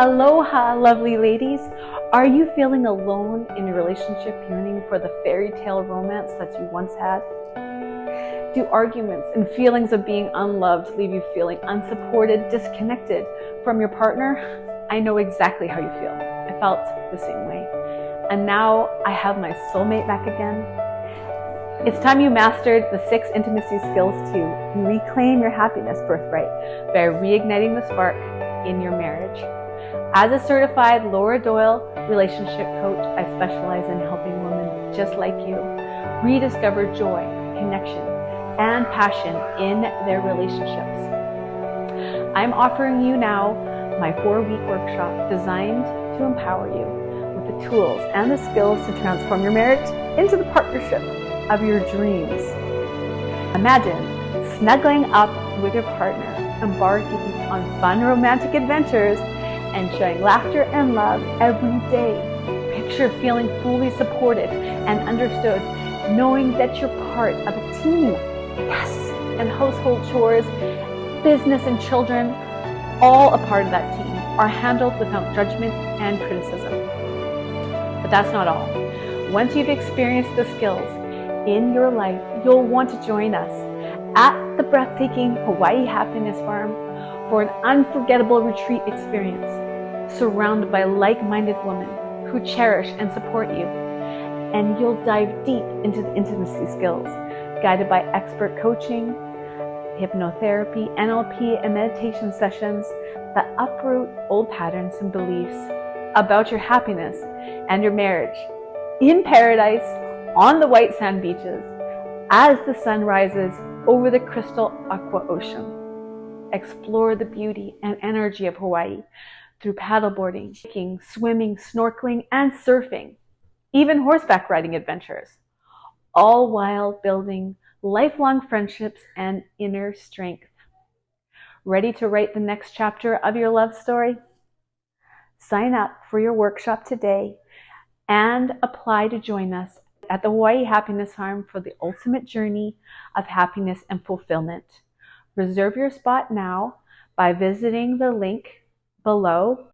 Aloha, lovely ladies. Are you feeling alone in your relationship, yearning for the fairy tale romance that you once had? Do arguments and feelings of being unloved leave you feeling unsupported, disconnected from your partner? I know exactly how you feel. I felt the same way. And now I have my soulmate back again. It's time you mastered the 6 intimacy skills to reclaim your happiness birthright by reigniting the spark in your marriage. As a certified Laura Doyle relationship coach, I specialize in helping women just like you rediscover joy, connection, and passion in their relationships. I'm offering you now my 4-week workshop designed to empower you with the tools and the skills to transform your marriage into the partnership of your dreams. Imagine snuggling up with your partner, embarking on fun romantic adventures, and sharing laughter and love every day. Picture feeling fully supported and understood, knowing that you're part of a team. Yes, and household chores, business and children, all a part of that team, are handled without judgment and criticism. But that's not all. Once you've experienced the skills in your life, you'll want to join us at the breathtaking Hawaii Happiness Farm for an unforgettable retreat experience, surrounded by like-minded women who cherish and support you. And you'll dive deep into the intimacy skills, guided by expert coaching, hypnotherapy, NLP, and meditation sessions that uproot old patterns and beliefs about your happiness and your marriage in paradise on the white sand beaches as the sun rises over the crystal aqua ocean. Explore the beauty and energy of Hawaii through paddleboarding, hiking, swimming, snorkeling, and surfing, even horseback riding adventures, all while building lifelong friendships and inner strength. Ready to write the next chapter of your love story? Sign up for your workshop today and apply to join us at the Hawaii Happiness Farm for the ultimate journey of happiness and fulfillment. Reserve your spot now by visiting the link below